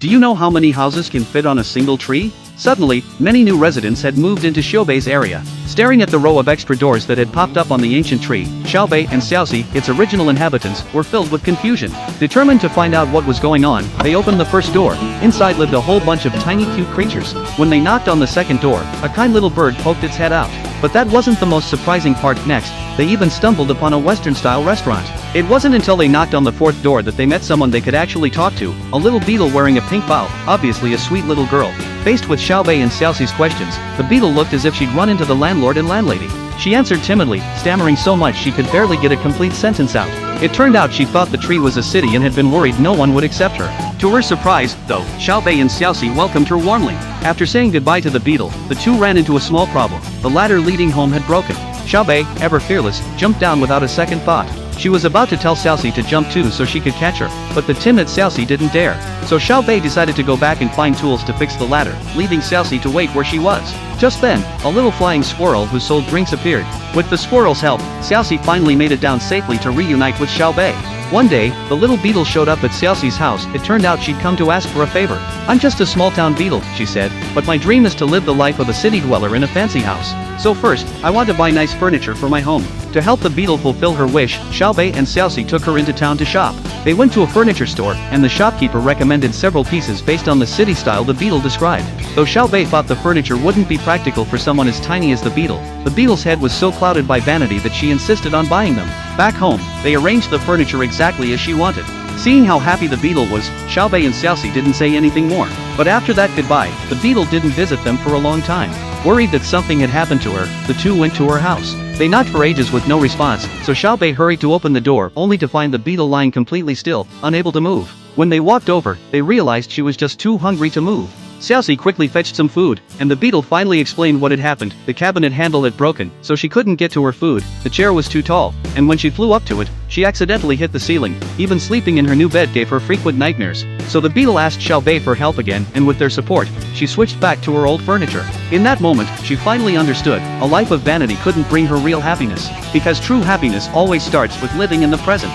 Do you know how many houses can fit on a single tree? Suddenly, many new residents had moved into Xiaobei's area. Staring at the row of extra doors that had popped up on the ancient tree, Xiaobei and Xiaoxi, its original inhabitants, were filled with confusion. Determined to find out what was going on, they opened the first door. Inside lived a whole bunch of tiny cute creatures. When they knocked on the second door, a kind little bird poked its head out. But that wasn't the most surprising part. Next, they even stumbled upon a Western-style restaurant. It wasn't until they knocked on the fourth door that they met someone they could actually talk to, a little beetle wearing a pink bow, obviously a sweet little girl. Faced with Xiaobei and Xiaoxi's questions, the beetle looked as if she'd run into the landlord and landlady. She answered timidly, stammering so much she could barely get a complete sentence out. It turned out she thought the tree was a city and had been worried no one would accept her. To her surprise, though, Xiaobei and Xiaoxi welcomed her warmly. After saying goodbye to the beetle, the two ran into a small problem. The ladder leading home had broken. Xiaobei, ever fearless, jumped down without a second thought. She was about to tell Xiaoxi to jump too so she could catch her, but the timid Xiaoxi didn't dare. So Xiaobei decided to go back and find tools to fix the ladder, leaving Xiaoxi to wait where she was. Just then, a little flying squirrel who sold drinks appeared. With the squirrel's help, Xiaoxi finally made it down safely to reunite with Xiaobei. One day, the little beetle showed up at Xiaoxi's house. It turned out she'd come to ask for a favor. "I'm just a small-town beetle," she said, "but my dream is to live the life of a city dweller in a fancy house. So first, I want to buy nice furniture for my home." To help the beetle fulfill her wish, Xiaobei and Xiaoxi took her into town to shop. They went to a furniture store, and the shopkeeper recommended several pieces based on the city style the beetle described. Though Xiaobei thought the furniture wouldn't be practical for someone as tiny as the beetle's head was so clouded by vanity that she insisted on buying them. Back home, they arranged the furniture exactly as she wanted. Seeing how happy the beetle was, Xiaobei and Xiaoxi didn't say anything more. But after that goodbye, the beetle didn't visit them for a long time. Worried that something had happened to her, the two went to her house. They knocked for ages with no response, so Xiaobei hurried to open the door only to find the beetle lying completely still, unable to move. When they walked over, they realized she was just too hungry to move. Xiaoxi quickly fetched some food, and the beetle finally explained what had happened. The cabinet handle had broken, so she couldn't get to her food. The chair was too tall, and when she flew up to it, she accidentally hit the ceiling. Even sleeping in her new bed gave her frequent nightmares. So the beetle asked Xiaobei for help again, and with their support, she switched back to her old furniture. In that moment, she finally understood, a life of vanity couldn't bring her real happiness. Because true happiness always starts with living in the present.